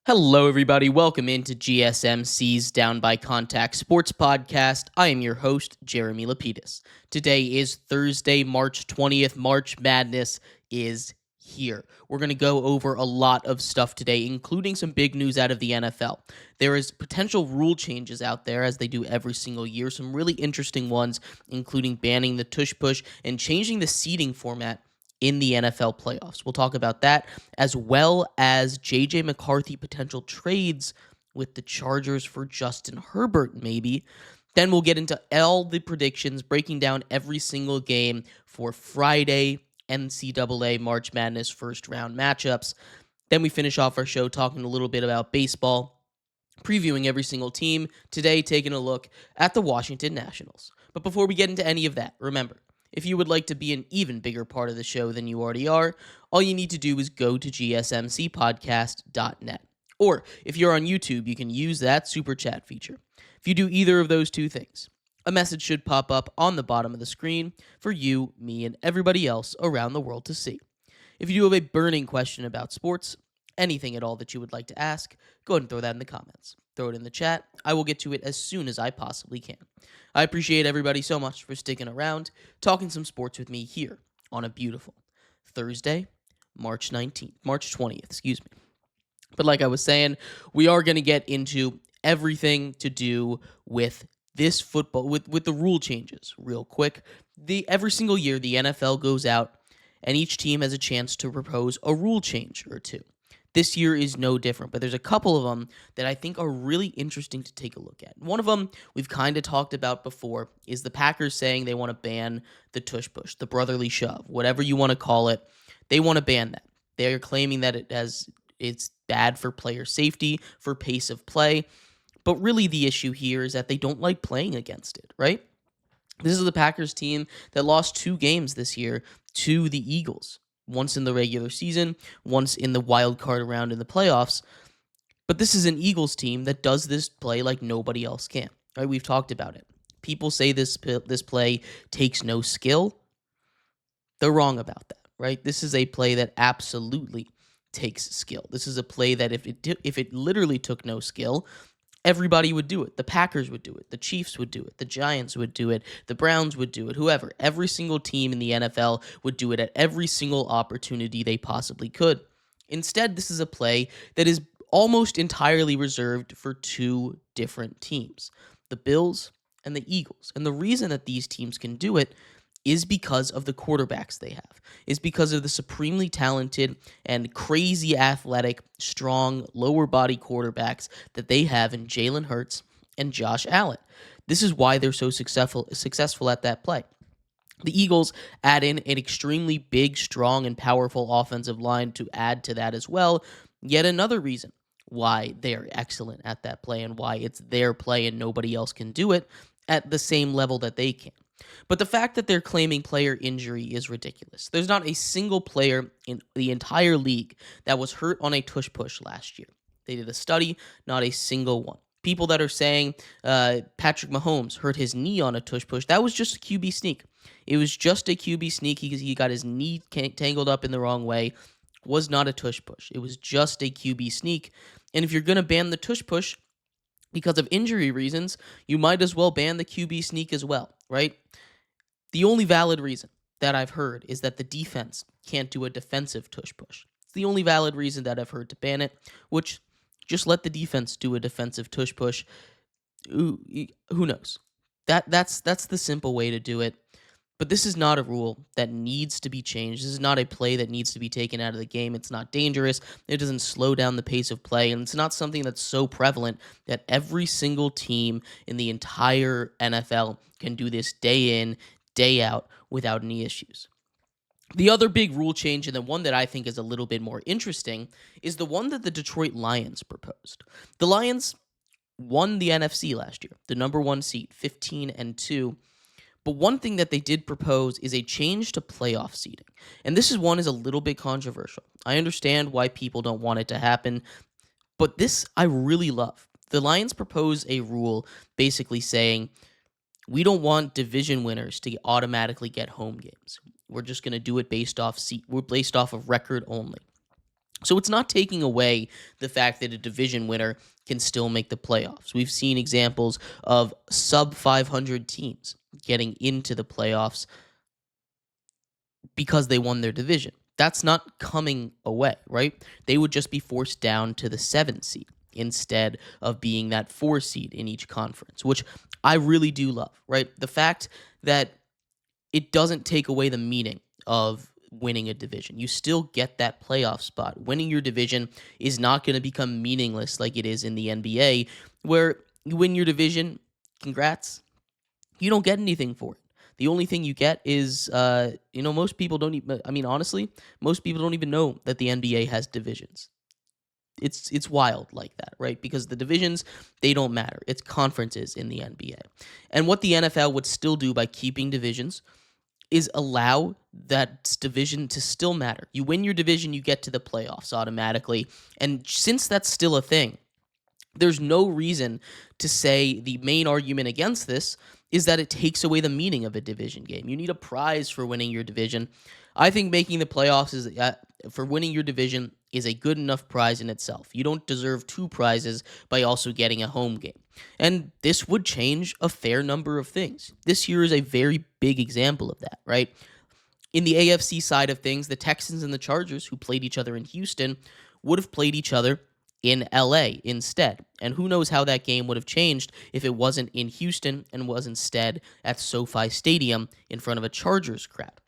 Hello, everybody. Welcome into GSMC's Down by Contact Sports Podcast. I am your host, Jeremy Lapidus. Today is Thursday, March 20th. March Madness is here. We're going to go over a lot of stuff today, including some big news out of the NFL. There is potential rule changes out there, as they do every single year. Some really interesting ones, including banning the tush push and changing the seeding format in the NFL playoffs. We'll talk about that, as well as J.J. McCarthy potential trades with the Chargers for Justin Herbert, maybe. Then we'll get into all the predictions, breaking down every single game for Friday NCAA March Madness first round matchups. Then we finish off our show talking a little bit about baseball, previewing every single team. Today, taking a look at the Washington Nationals. But before we get into any of that, remember, if you would like to be an even bigger part of the show than you already are, all you need to do is go to gsmcpodcast.net. Or if you're on YouTube, you can use that super chat feature. If you do either of those two things, a message should pop up on the bottom of the screen for you, me, and everybody else around the world to see. If you do have a burning question about sports, anything at all that you would like to ask, go ahead and throw that in the comments. Throw it in the chat. I will get to it as soon as I possibly can. I appreciate everybody so much for sticking around, talking some sports with me here on a beautiful Thursday, March 20th, But like I was saying, we are going to get into everything to do with this football, with the rule changes real quick. Every single year, the NFL goes out and each team has a chance to propose a rule change or two. This year is no different, but there's a couple of them that I think are really interesting to take a look at. One of them we've kind of talked about before is the Packers saying they want to ban the tush push, the brotherly shove, whatever you want to call it. They want to ban that. They are claiming that it's bad for player safety, for pace of play. But really the issue here is that they don't like playing against it, right? This is the Packers team that lost 2 games this year to the Eagles. Once in the regular season, once in the wild card round in the playoffs. But this is an Eagles team that does this play like nobody else can. Right? We've talked about it. People say this play takes no skill. They're wrong about that, right? This is a play that absolutely takes skill. This is a play that if it literally took no skill, everybody would do it. The Packers would do it. The Chiefs would do it. The Giants would do it. The Browns would do it. Whoever. Every single team in the NFL would do it at every single opportunity they possibly could. Instead, this is a play that is almost entirely reserved for 2 different teams, the Bills and the Eagles. And the reason that these teams can do it is because of the quarterbacks they have, is because of the supremely talented and crazy athletic, strong, lower body quarterbacks that they have in Jalen Hurts and Josh Allen. This is why they're so successful at that play. The Eagles add in an extremely big, strong, and powerful offensive line to add to that as well. Yet another reason why they're excellent at that play and why it's their play and nobody else can do it at the same level that they can. But the fact that they're claiming player injury is ridiculous. There's not a single player in the entire league that was hurt on a tush push last year. They did a study, not a single one. People that are saying Patrick Mahomes hurt his knee on a tush push, that was just a QB sneak. It was just a QB sneak. He got his knee tangled up in the wrong way. Was not a tush push. It was just a QB sneak. And if you're going to ban the tush push because of injury reasons, you might as well ban the QB sneak as well, right? The only valid reason that I've heard is that the defense can't do a defensive tush push. It's the only valid reason that I've heard to ban it, which just let the defense do a defensive tush push. Who knows? That's the simple way to do it. But this is not a rule that needs to be changed. This is not a play that needs to be taken out of the game. It's not dangerous. It doesn't slow down the pace of play. And it's not something that's so prevalent that every single team in the entire NFL can do this day in, day out without any issues. The other big rule change, and the one that I think is a little bit more interesting, is the one that the Detroit Lions proposed. The Lions won the NFC last year, the number 1 seed, 15-2. But one thing that they did propose is a change to playoff seeding. And this is a little bit controversial. I understand why people don't want it to happen, but this I really love. The Lions propose a rule basically saying, we don't want division winners to automatically get home games. We're just going to do it based off of record only. So it's not taking away the fact that a division winner can still make the playoffs. We've seen examples of sub 500 teams getting into the playoffs because they won their division. That's not coming away, right? They would just be forced down to the 7th seed instead of being that 4 seed in each conference, which I really do love, right? The fact that it doesn't take away the meaning of winning a division. You still get that playoff spot. Winning your division is not going to become meaningless like it is in the NBA, where you win your division, congrats, you don't get anything for it. The only thing you get is, most people don't even, I mean, honestly, most people don't even know that the NBA has divisions. It's wild like that, right? Because the divisions, they don't matter. It's conferences in the NBA. And what the NFL would still do by keeping divisions is allow that division to still matter. You win your division, you get to the playoffs automatically. And since that's still a thing, there's no reason to say the main argument against this is that it takes away the meaning of a division game. You need a prize for winning your division. I think making the playoffs is for winning your division is a good enough prize in itself. You don't deserve 2 prizes by also getting a home game. And this would change a fair number of things. This year is a very big example of that, right? In the AFC side of things, the Texans and the Chargers, who played each other in Houston, would have played each other in LA instead. And who knows how that game would have changed if it wasn't in Houston and was instead at SoFi Stadium in front of a Chargers crowd.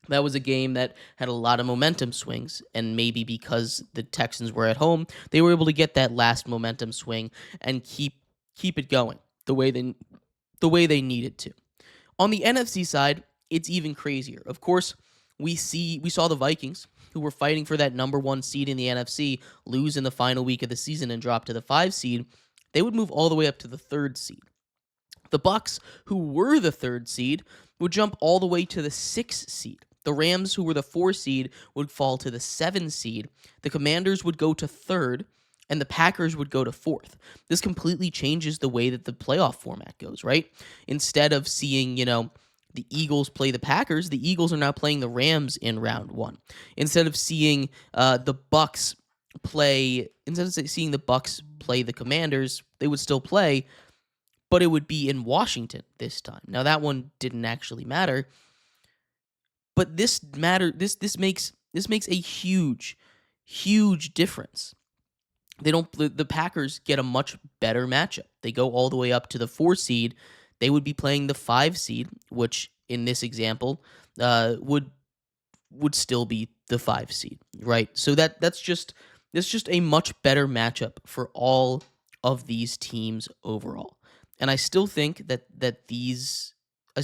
That was a game that had a lot of momentum swings, and maybe because the Texans were at home, they were able to get that last momentum swing and keep it going the way they needed to. On the NFC side, it's even crazier. Of course, we saw the Vikings, who were fighting for that number 1 seed in the NFC, lose in the final week of the season and drop to the 5 seed. They would move all the way up to the 3rd seed. The Bucks, who were the 3rd seed, would jump all the way to the 6th seed. The Rams, who were the 4 seed, would fall to the 7 seed. The Commanders would go to 3rd, and the Packers would go to 4th. This completely changes the way that the playoff format goes, right? Instead of seeing, the Eagles play the Packers, the Eagles are now playing the Rams in round 1. Instead of seeing the Bucks play the Commanders, they would still play, but it would be in Washington this time. Now that one didn't actually matter, but this makes a huge difference. The Packers get a much better matchup. They go all the way up to the 4 seed. They would be playing the 5 seed, which in this example would still be the 5 seed, right? So that's just a much better matchup for all of these teams overall. And I still think that these I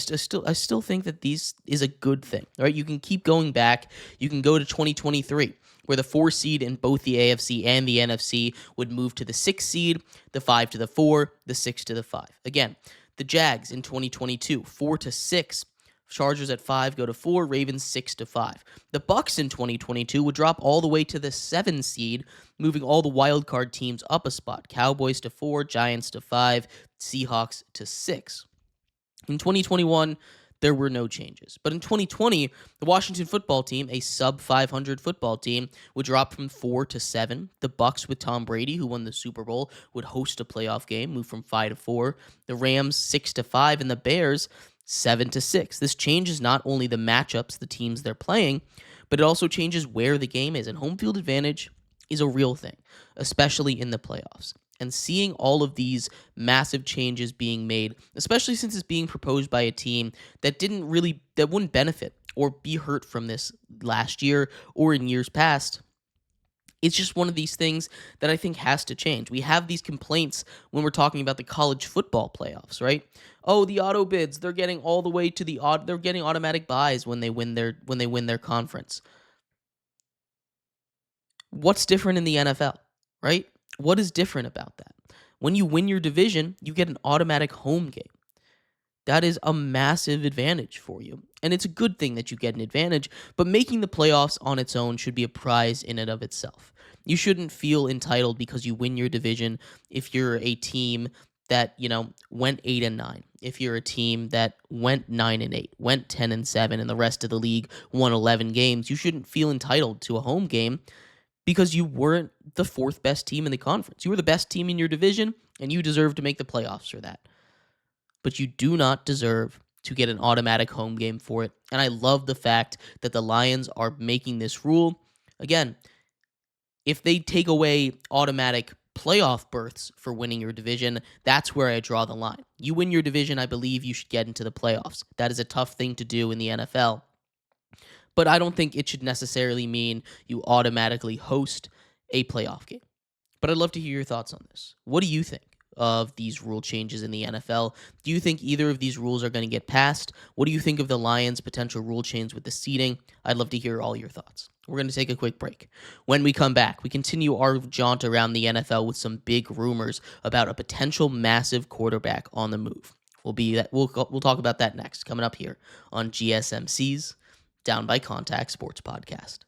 still think that these is a good thing, right? You can keep going back. You can go to 2023, where the 4 seed in both the AFC and the NFC would move to the 6 seed, the 5 to the 4, the 6 to the 5. Again, the Jags in 2022, 4 to 6. Chargers at 5 go to 4, Ravens 6 to 5. The Bucks in 2022 would drop all the way to the 7 seed, moving all the wild card teams up a spot. Cowboys to 4, Giants to 5, Seahawks to 6. In 2021, there were no changes. But in 2020, the Washington football team, a sub-500 football team, would drop from 4 to 7. The Bucks with Tom Brady, who won the Super Bowl, would host a playoff game, move from 5 to 4. The Rams 6 to 5, and the Bears 7 to 6. This changes not only the matchups, the teams they're playing, but it also changes where the game is. And home field advantage is a real thing, especially in the playoffs. And seeing all of these massive changes being made, especially since it's being proposed by a team that wouldn't benefit or be hurt from this last year or in years past, it's just one of these things that I think has to change. We have these complaints when we're talking about the college football playoffs, right? Oh, the auto bids, they're getting all the way to they're getting automatic buys when they win their conference. What's different in the NFL, right? What is different about that? When you win your division, you get an automatic home game. That is a massive advantage for you. And it's a good thing that you get an advantage, but making the playoffs on its own should be a prize in and of itself. You shouldn't feel entitled because you win your division if you're a team that, went 8-9. If you're a team that went 9-8, went 10-7, and the rest of the league won 11 games, you shouldn't feel entitled to a home game because you weren't the fourth best team in the conference. You were the best team in your division, and you deserve to make the playoffs for that. But you do not deserve to get an automatic home game for it. And I love the fact that the Lions are making this rule. Again, if they take away automatic playoff berths for winning your division, that's where I draw the line. You win your division, I believe you should get into the playoffs. That is a tough thing to do in the NFL. But I don't think it should necessarily mean you automatically host a playoff game. But I'd love to hear your thoughts on this. What do you think of these rule changes in the NFL? Do you think either of these rules are going to get passed? What do you think of the Lions' potential rule change with the seeding? I'd love to hear all your thoughts. We're going to take a quick break. When we come back, we continue our jaunt around the NFL with some big rumors about a potential massive quarterback on the move. We'll talk about that next, coming up here on GSMC's Down by Contact Sports Podcast.